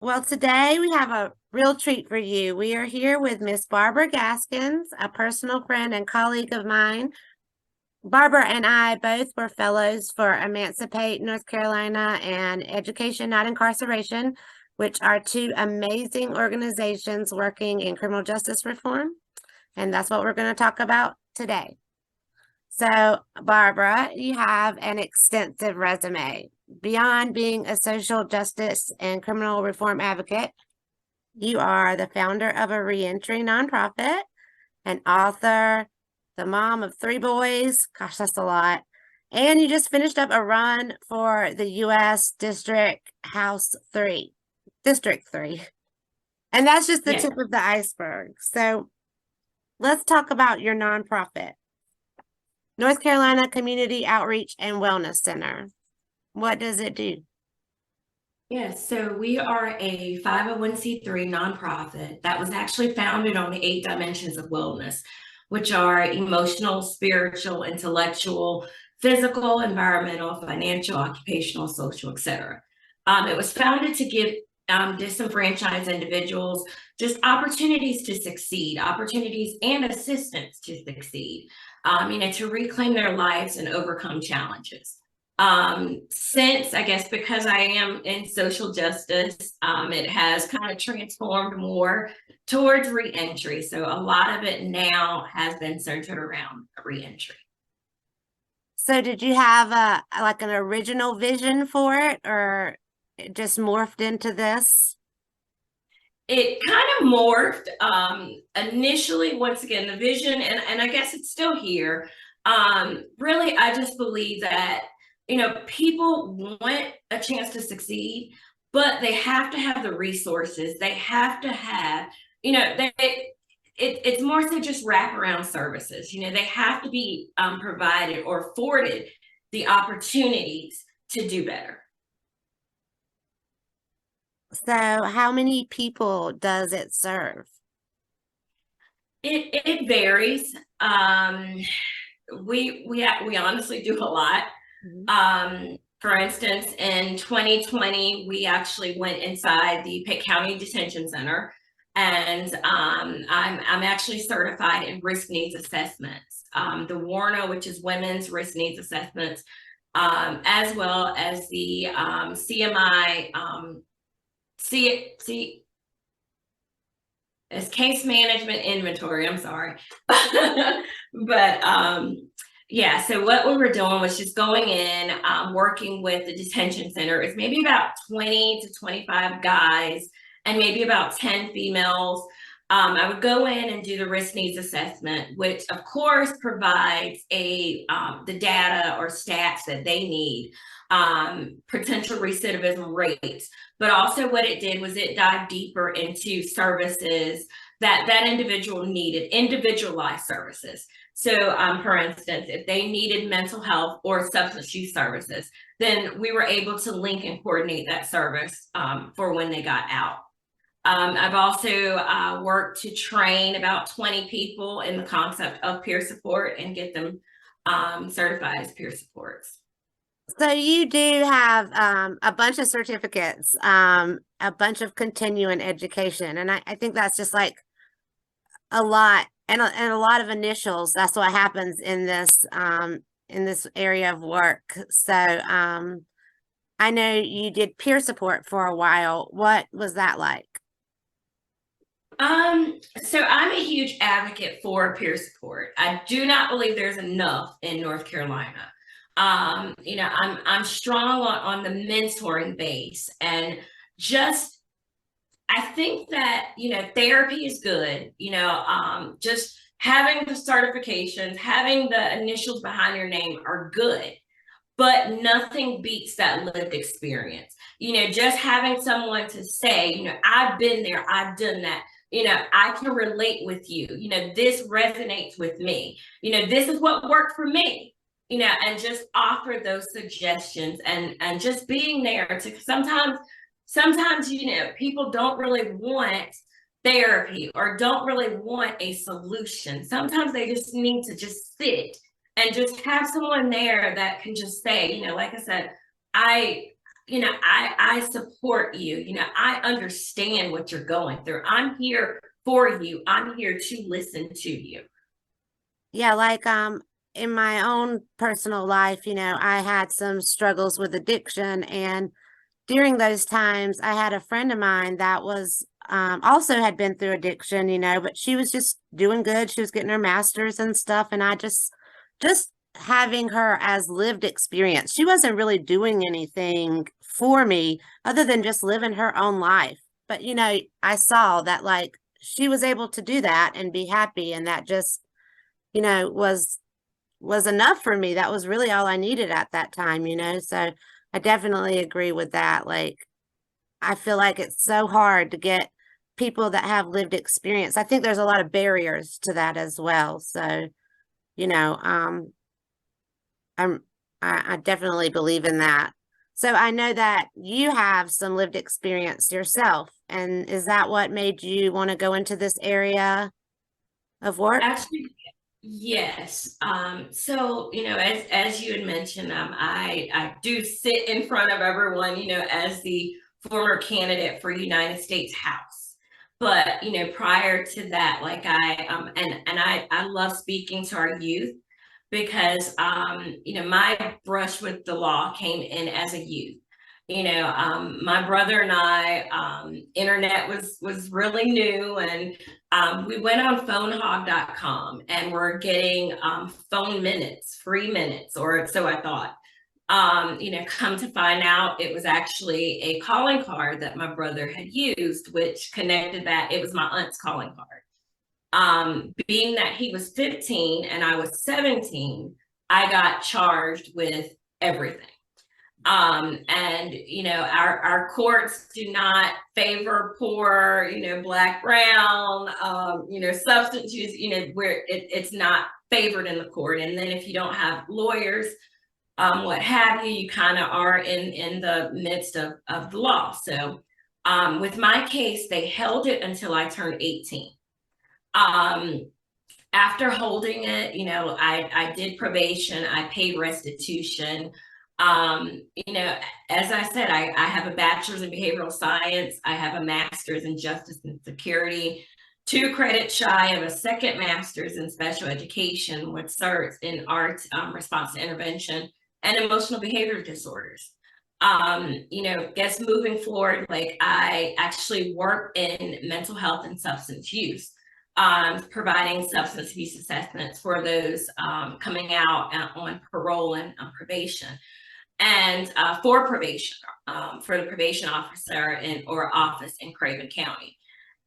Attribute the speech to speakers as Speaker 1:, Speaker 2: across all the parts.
Speaker 1: Well, today we have a real treat for you. We are here with Miss Barbara Gaskins, a personal friend and colleague of mine. Barbara and I both were fellows for Emancipate, North Carolina, and Education, Not Incarceration, which are two amazing organizations working in criminal justice reform. And that's what we're going to talk about today. So, Barbara, you have an extensive resume. Beyond being a social justice and criminal reform advocate, you are the founder of a reentry nonprofit, an author, the mom of three boys. Gosh, that's a lot. And you just finished up a run for the U.S. District 3. And that's just the
Speaker 2: Yeah.
Speaker 1: tip of the iceberg. So let's talk about your nonprofit, North Carolina Community Outreach and Wellness Center. What does it do?
Speaker 2: So we are a 501c3 nonprofit that was actually founded on the 8 dimensions of wellness, which are emotional, spiritual, intellectual, physical, environmental, financial, occupational, social, etc. It was founded to give disenfranchised individuals just opportunities to succeed, opportunities and assistance to succeed, to reclaim their lives and overcome challenges. Since I guess because I am in social justice, it has kind of transformed more towards reentry. So a lot of it now has been centered around reentry.
Speaker 1: So did you have an original vision for it, or it just morphed into this?
Speaker 2: It kind of morphed initially, once again, the vision, and I guess it's still here. Really, I just believe that people want a chance to succeed, but they have to have the resources. They have to have, it's more so just wraparound services. They have to be provided or afforded the opportunities to do better.
Speaker 1: So how many people does it serve?
Speaker 2: It varies. We honestly do a lot. For instance, in 2020, we actually went inside the Pitt County Detention Center, and I'm actually certified in risk needs assessments. The WARNA, which is Women's Risk Needs Assessments, as well as the CMI, see, it's case management inventory. I'm sorry, but yeah. So what we were doing was just going in, working with the detention center. It's maybe about 20 to 25 guys and maybe about 10 females. I would go in and do the risk needs assessment, which of course provides the data or stats that they need, potential recidivism rates. But also what it did was it dived deeper into services that individual needed, individualized services. So for instance, if they needed mental health or substance use services, then we were able to link and coordinate that service for when they got out. I've also worked to train about 20 people in the concept of peer support and get them certified as peer supports.
Speaker 1: So you do have a bunch of certificates, a bunch of continuing education, and I think that's just like a lot and a lot of initials. That's what happens in this area of work. So I know you did peer support for a while. What was that like?
Speaker 2: So I'm a huge advocate for peer support. I do not believe there's enough in North Carolina. I'm strong on the mentoring base, and just I think that therapy is good. Just having the certifications, having the initials behind your name are good, but nothing beats that lived experience. Just having someone to say, I've been there, I've done that. I can relate with you. This resonates with me. This is what worked for me. And just offer those suggestions and just being there to sometimes people don't really want therapy or don't really want a solution. Sometimes they just need to just sit and just have someone there that can just say, like I said, I support you. I understand what you're going through. I'm here for you. I'm here to listen to you.
Speaker 1: Yeah, like in my own personal life, I had some struggles with addiction, and during those times I had a friend of mine that was also had been through addiction, but she was just doing good. She was getting her master's and stuff, and I just having her as lived experience. She wasn't really doing anything for me other than just living her own life. But I saw that like she was able to do that and be happy, and that just was enough for me. That was really all I needed at that time, so I definitely agree with that. Like I feel like it's so hard to get people that have lived experience. I think there's a lot of barriers to that as well. So you know I'm I definitely believe in that. So I know that you have some lived experience yourself, and is that what made you want to go into this area of work?
Speaker 2: Actually, yes. So, as you had mentioned, I do sit in front of everyone, as the former candidate for United States House. But, prior to that, like I love speaking to our youth because, my brush with the law came in as a youth. My brother and I, internet was really new, and we went on phonehog.com and we're getting phone minutes, free minutes, or so I thought. Come to find out it was actually a calling card that my brother had used, which connected that it was my aunt's calling card. Being that he was 15 and I was 17, I got charged with everything. And our courts do not favor poor, black, brown, substance use, where it's not favored in the court. And then if you don't have lawyers, what have you, you kind of are in the midst of the law. So with my case, they held it until I turned 18. After holding it, I did probation, I paid restitution. As I said, I have a bachelor's in behavioral science. I have a master's in justice and security, 2 credits shy of a second master's in special education with certs in art, response to intervention, and emotional behavior disorders. Guess moving forward, like I actually work in mental health and substance use, providing substance abuse assessments for those coming out on parole and probation, and for probation, for the probation officer or office in Craven County.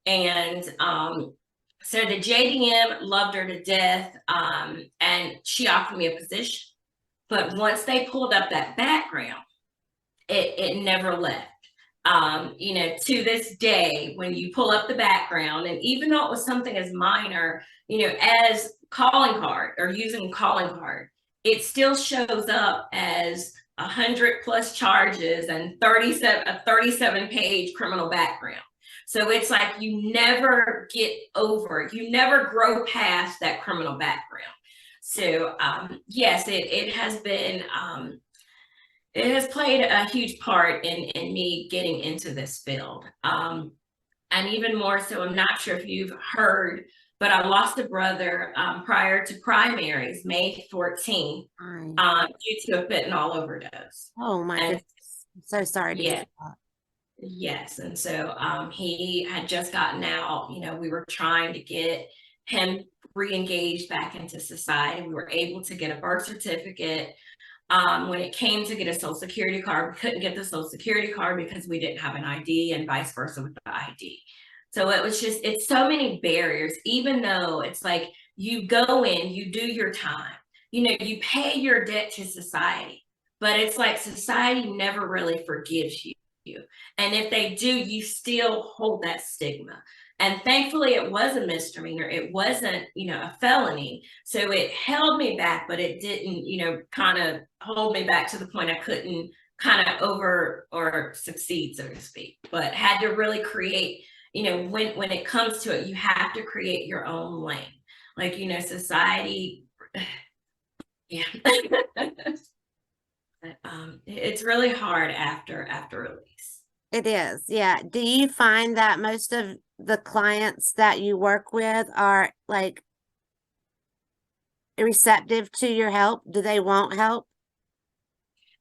Speaker 2: And so the JDM loved her to death, and she offered me a position. But once they pulled up that background, it never left. To this day, when you pull up the background, and even though it was something as minor, as calling card or using calling card, it still shows up as 100+ charges and a 37-page criminal background. So it's like you never get over, you never grow past that criminal background. So yes, it has been it has played a huge part in me getting into this field. And even more so, I'm not sure if you've heard, but I lost a brother prior to primaries, May 14th, due to a fentanyl overdose.
Speaker 1: Oh my
Speaker 2: And
Speaker 1: goodness. I'm so sorry to hear that.
Speaker 2: yes, and so he had just gotten out. We were trying to get him re-engaged back into society. We were able to get a birth certificate. When it came to get a social security card, we couldn't get the social security card because we didn't have an ID, and vice versa with the ID. So it's so many barriers, even though it's like you go in, you do your time, you pay your debt to society, but it's like society never really forgives you. And if they do, you still hold that stigma. And thankfully, it was a misdemeanor. It wasn't, a felony. So it held me back, but it didn't, kind of hold me back to the point I couldn't kind of over or succeed, so to speak. But had to really create, when it comes to it, you have to create your own lane. Like, society, yeah. But, it's really hard after release.
Speaker 1: It is, yeah. Do you find that most of the clients that you work with are like receptive to your help? Do they want help?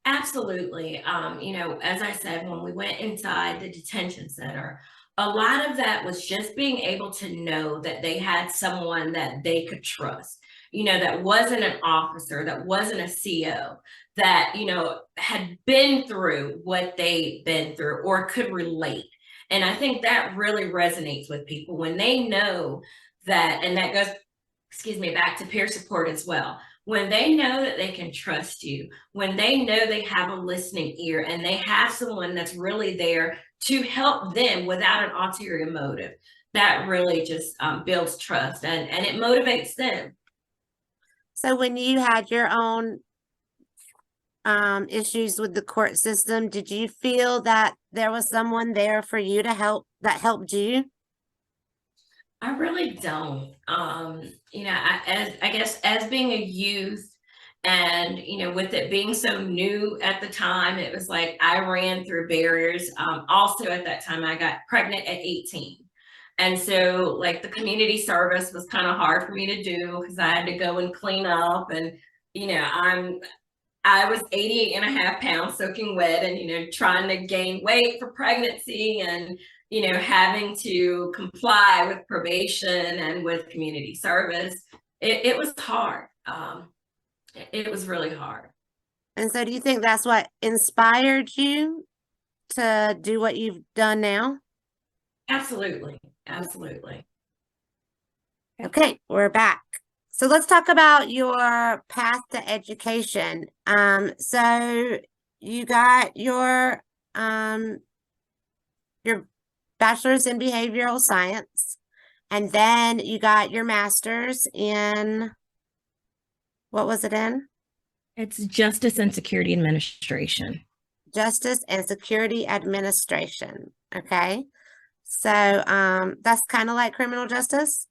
Speaker 2: Absolutely. As I said, when we went inside the detention center, a lot of that was just being able to know that they had someone that they could trust, that wasn't an officer, that wasn't a CO, that, had been through what they've been through or could relate. And I think that really resonates with people when they know that, and that goes, excuse me, back to peer support as well. When they know that they can trust you, when they know they have a listening ear and they have someone that's really there to help them without an ulterior motive, that really just builds trust and it motivates them.
Speaker 1: So when you had your own issues with the court system, did you feel that there was someone there for you to help that helped you?
Speaker 2: I really don't. I guess as being a youth and, with it being so new at the time, it was like I ran through barriers. Also at that time, I got pregnant at 18. And so like the community service was kind of hard for me to do because I had to go and clean up and, I was 88 and a half pounds soaking wet and, trying to gain weight for pregnancy and, having to comply with probation and with community service. It was hard. It was really hard.
Speaker 1: And so do you think that's what inspired you to do what you've done now?
Speaker 2: Absolutely. Absolutely.
Speaker 1: Okay, we're back. So let's talk about your path to education. So you got your bachelor's in behavioral science, and then you got your master's in, what was it in?
Speaker 3: It's Justice and Security Administration.
Speaker 1: Justice and Security Administration. Okay. So that's kind of like criminal justice.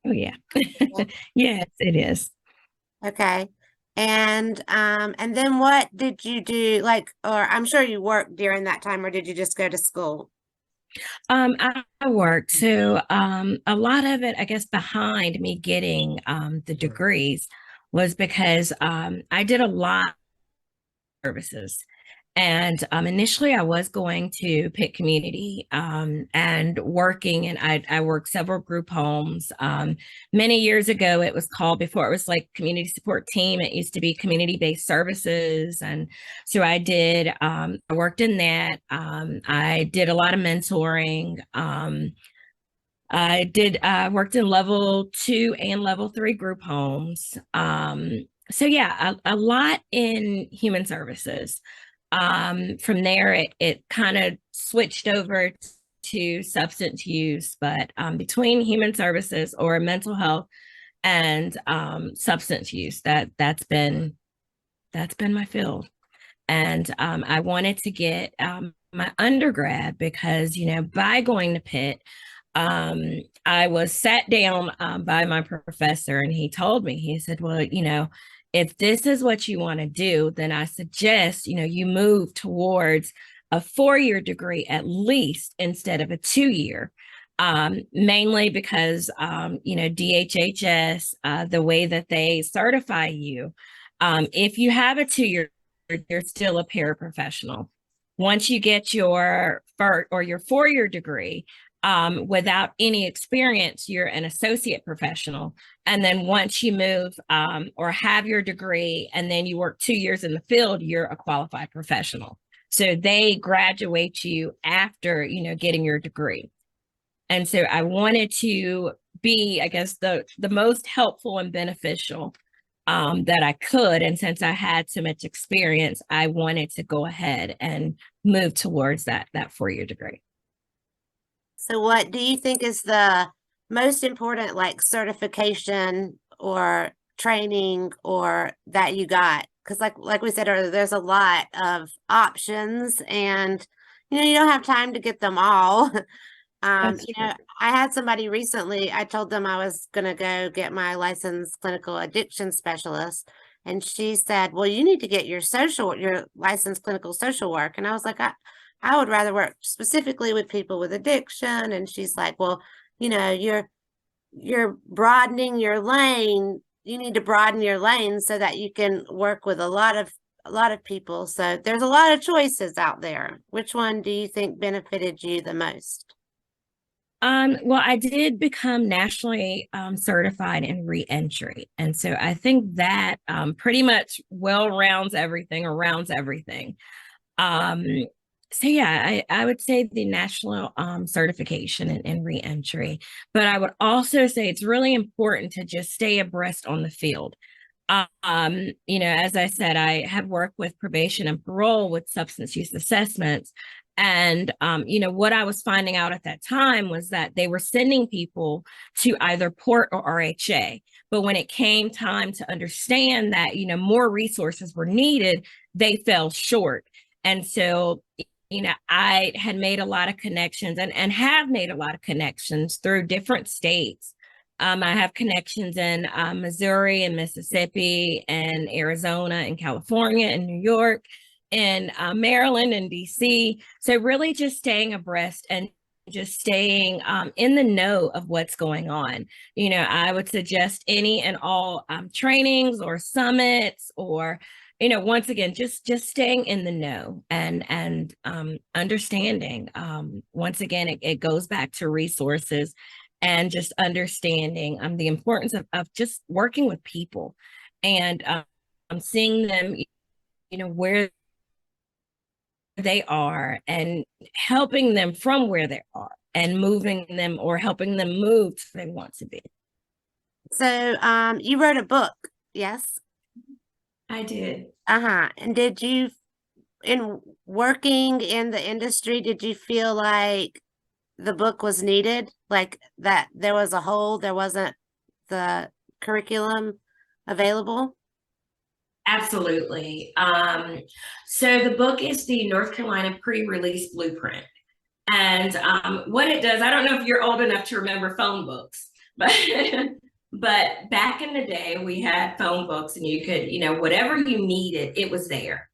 Speaker 3: Oh yeah. Yes, it is.
Speaker 1: Okay. And then what did you do? Like, or I'm sure you worked during that time, or did you just go to school?
Speaker 3: I worked. So a lot of it, I guess, behind me getting the degrees was because I did a lot of services. And initially, I was going to pick community and working, and I worked several group homes. Many years ago, it was called, before it was like community support team, it used to be community-based services. And so I worked in that. I did a lot of mentoring. Worked in level 2 and level 3 group homes. So yeah, a lot in human services. From there, it kind of switched over to substance use, but between human services or mental health and substance use, that's been my field. And I wanted to get my undergrad because, by going to Pitt, I was sat down by my professor and he told me, he said, well, if this is what you want to do, then I suggest, you move towards a 4-year degree at least instead of a 2-year. Mainly because, DHHS, the way that they certify you, if you have a 2-year, you're still a paraprofessional. Once you get your 4-year degree, without any experience, you're an associate professional. And then once you move or have your degree and then you work 2 years in the field, you're a qualified professional. So they graduate you after, getting your degree. And so I wanted to be, I guess, the most helpful and beneficial that I could. And since I had so much experience, I wanted to go ahead and move towards that 4-year degree.
Speaker 1: So what do you think is the most important, like, certification or training or that you got? Because like we said earlier, there's a lot of options and, you don't have time to get them all.
Speaker 3: That's
Speaker 1: I had somebody recently, I told them I was going to go get my licensed clinical addiction specialist. And she said, well, you need to get your licensed clinical social work. And I was like, I would rather work specifically with people with addiction. And she's like, well, you're broadening your lane. You need to broaden your lane so that you can work with a lot of people. So there's a lot of choices out there. Which one do you think benefited you the most?
Speaker 3: Well, I did become nationally certified in reentry. And so I think that pretty much rounds everything. Um, so yeah, I would say the national certification in reentry, but I would also say it's really important to just stay abreast on the field. As I said, I have worked with probation and parole with substance use assessments. And, what I was finding out at that time was that they were sending people to either port or RHA. But when it came time to understand that, more resources were needed, they fell short. And so, I had made a lot of connections and have made a lot of connections through different states. I have connections in Missouri and Mississippi and Arizona and California and New York and Maryland and DC. So really just staying abreast and just staying in the know of what's going on. I would suggest any and all trainings or summits or once again, just staying in the know and understanding. Once again, it goes back to resources and just understanding the importance of just working with people and seeing them, where they are and helping them from where they are and moving them or helping them move to where they want to be.
Speaker 1: So you wrote a book, yes?
Speaker 2: I did.
Speaker 1: And did you, in working in the industry, did you feel like the book was needed? Like that there was a hole, there wasn't the curriculum available?
Speaker 2: Absolutely. So the book is the North Carolina Pre-Release Blueprint. And what it does, I don't know if you're old enough to remember phone books, but but back in the day, we had phone books and you could, whatever you needed, it was there.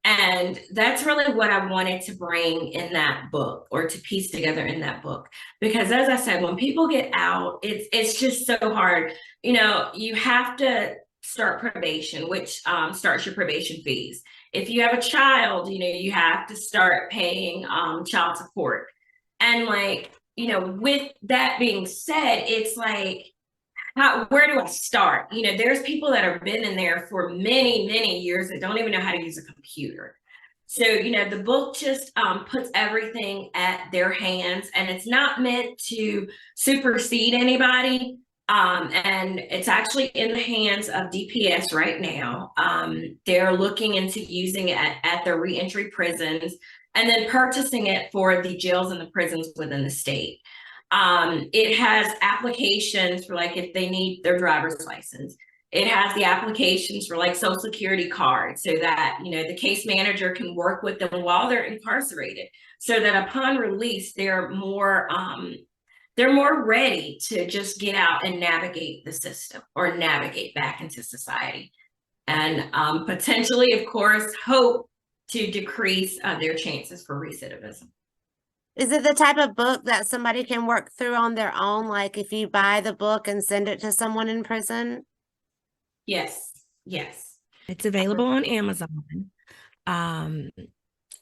Speaker 2: And that's really what I wanted to bring in that book or to piece together in that book. Because as I said, when people get out, it's just so hard. You have to start probation, which starts your probation fees. If you have a child, you have to start paying child support. And with that being said, it's like, where do I start? There's people that have been in there for many, many years that don't even know how to use a computer. So, the book just puts everything at their hands, and it's not meant to supersede anybody. And it's actually in the hands of DPS right now. They're looking into using it at their reentry prisons and then purchasing it for the jails and the prisons within the state. It has applications for if they need their driver's license. It has the applications for Social Security cards so that, the case manager can work with them while they're incarcerated so that upon release, they're more ready to just get out and navigate the system or navigate back into society. And potentially, of course, hope to decrease their chances for recidivism.
Speaker 1: Is it the type of book that somebody can work through on their own? Like if you buy the book and send it to someone in prison?
Speaker 2: Yes.
Speaker 3: It's available on Amazon. And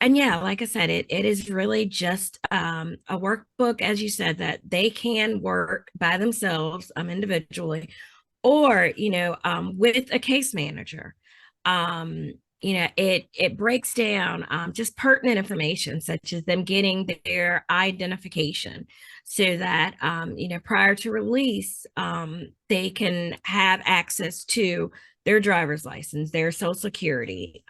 Speaker 3: yeah, like I said, it is really just a workbook, as you said, that they can work by themselves individually or, with a case manager. It breaks down just pertinent information, such as them getting their identification so that, prior to release, they can have access to their driver's license, their social security,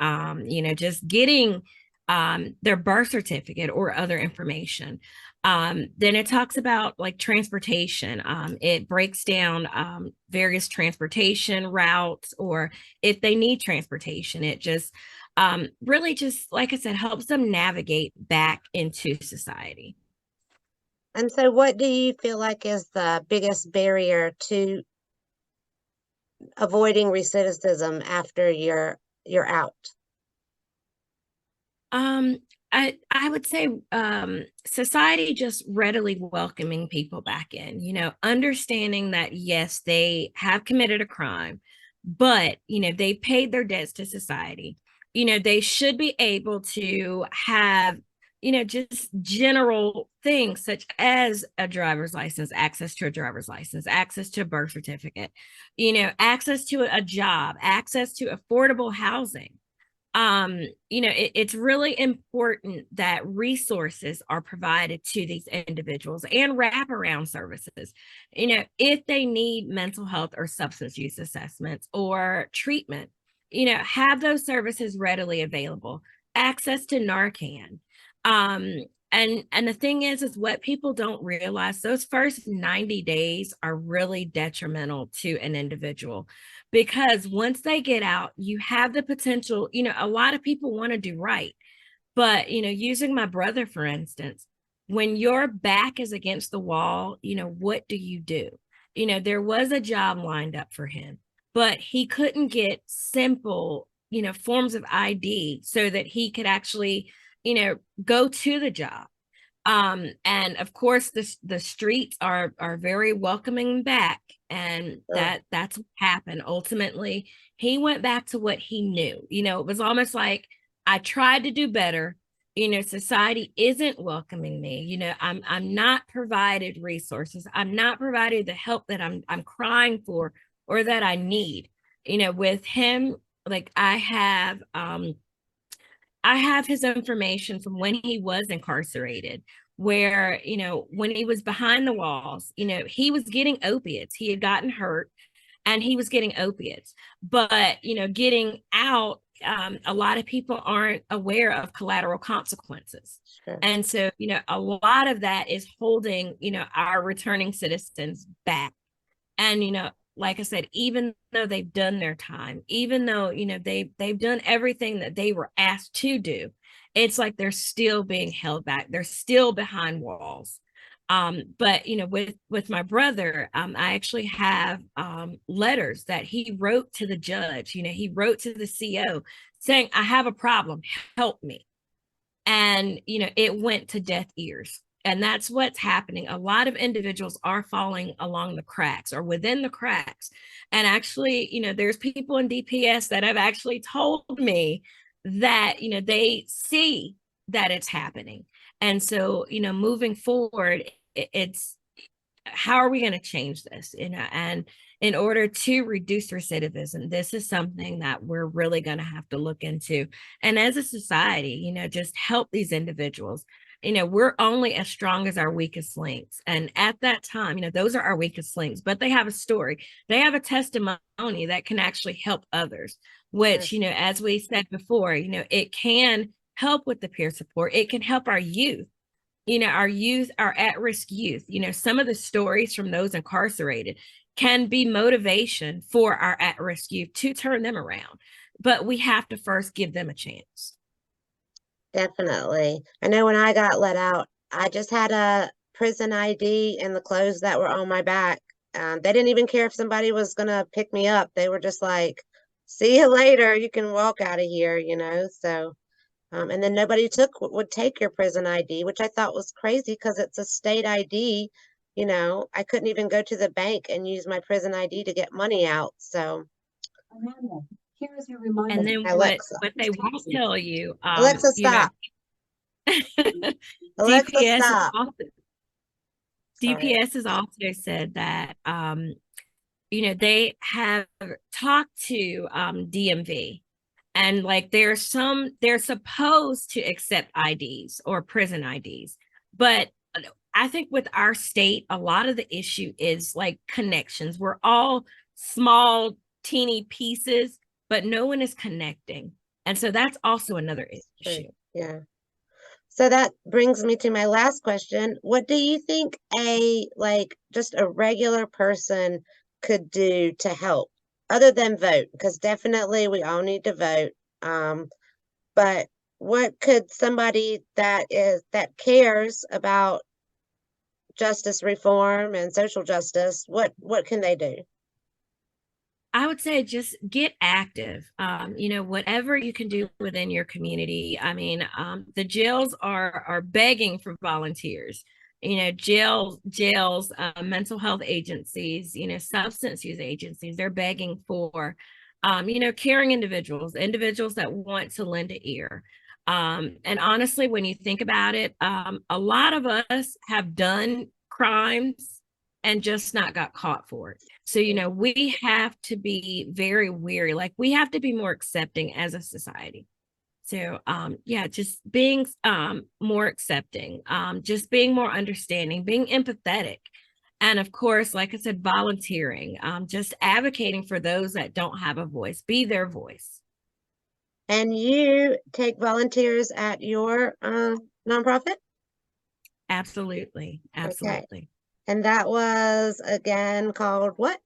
Speaker 3: just getting their birth certificate or other information. Then it talks about transportation. It breaks down various transportation routes, or if they need transportation, it just really just, like I said, helps them navigate back into society.
Speaker 1: And so what do you feel like is the biggest barrier to avoiding recidivism after you're out?
Speaker 3: Um, I would say society just readily welcoming people back in, understanding that yes, they have committed a crime, but they paid their debts to society. They should be able to have just general things such as a driver's license, access to a driver's license, access to a birth certificate, access to a job, access to affordable housing. It's really important that resources are provided to these individuals and wraparound services. If they need mental health or substance use assessments or treatment, have those services readily available, access to Narcan. um and the thing is what people don't realize, those first 90 days are really detrimental to an individual, because once they get out, you have the potential. A lot of people want to do right, but using my brother for instance, when your back is against the wall, what do? There was a job lined up for him, but he couldn't get simple forms of ID so that he could actually go to the job. And of course the streets are very welcoming back, and that's what happened. Ultimately he went back to what he knew. It was almost like, I tried to do better. Society isn't welcoming me. I'm not provided resources, I'm not provided the help that I'm crying for or that I need. With him, like I have his information from when he was incarcerated, where, when he was behind the walls, he was getting opiates. He had gotten hurt and he was getting opiates. But, getting out, a lot of people aren't aware of collateral consequences.
Speaker 1: Sure.
Speaker 3: And so, a lot of that is holding, our returning citizens back. And like I said, even though they've done their time, even though they've done everything that they were asked to do, it's like they're still being held back, they're still behind walls. But with my brother, I actually have letters that he wrote to the judge. He wrote to the CO saying, I have a problem, help me. And it went to deaf ears. And that's what's happening. A lot of individuals are falling along the cracks or within the cracks. And actually, there's people in DPS that have actually told me that they see that it's happening. And so moving forward, it's how are we going to change this? And in order to reduce recidivism, this is something that we're really going to have to look into. And as a society, just help these individuals. We're only as strong as our weakest links. And at that time, those are our weakest links, but they have a story. They have a testimony that can actually help others, which, as we said before, it can help with the peer support. It can help our youth. Our youth, our at-risk youth, some of the stories from those incarcerated can be motivation for our at-risk youth to turn them around. But we have to first give them a chance.
Speaker 1: Definitely. I know when I got let out, I just had a prison ID and the clothes that were on my back. They didn't even care if somebody was going to pick me up. They were just like, see you later. You can walk out of here, So, and then nobody would take your prison ID, which I thought was crazy because it's a state ID. I couldn't even go to the bank and use my prison ID to get money out. So,
Speaker 4: Amanda, here is your reminder.
Speaker 3: And then
Speaker 1: Alexa.
Speaker 3: what they won't tell you,
Speaker 1: Alexa, stop. Alexa,
Speaker 3: DPS
Speaker 1: stop.
Speaker 3: DPS has also said that they have talked to DMV, and like they're supposed to accept IDs or prison IDs, but I think with our state, a lot of the issue is like connections. We're all small, teeny pieces, but no one is connecting. And so that's also another issue.
Speaker 1: Yeah. So that brings me to my last question. What do you think just a regular person could do to help other than vote? Because definitely we all need to vote. But what could somebody that cares about justice reform and social justice, what can they do?
Speaker 3: I would say just get active. Whatever you can do within your community. I mean, the jails are begging for volunteers. Jails, mental health agencies, substance use agencies. They're begging for, caring individuals that want to lend an ear. And honestly, when you think about it, a lot of us have done crimes and just not got caught for it. So, we have to be very wary. Like, we have to be more accepting as a society. So, just being more accepting, just being more understanding, being empathetic. And of course, like I said, volunteering, just advocating for those that don't have a voice, be their voice.
Speaker 1: And you take volunteers at your nonprofit?
Speaker 3: Absolutely. Absolutely.
Speaker 1: And that was again called what?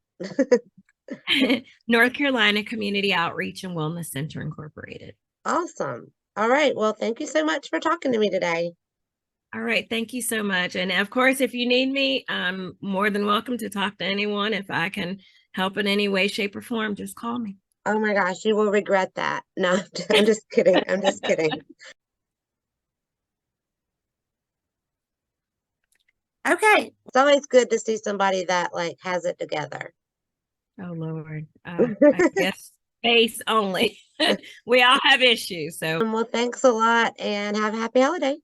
Speaker 3: North Carolina Community Outreach and Wellness Center Incorporated.
Speaker 1: Awesome. All right. Well, thank you so much for talking to me today.
Speaker 3: All right. Thank you so much. And of course, if you need me, I'm more than welcome to talk to anyone. If I can help in any way, shape, or form, just call me.
Speaker 1: Oh my gosh, you will regret that. No, I'm just kidding. I'm just kidding. Okay. It's always good to see somebody that like has it together.
Speaker 3: Oh, Lord. I guess face only. We all have issues. So,
Speaker 1: Well, thanks a lot and have a happy holiday.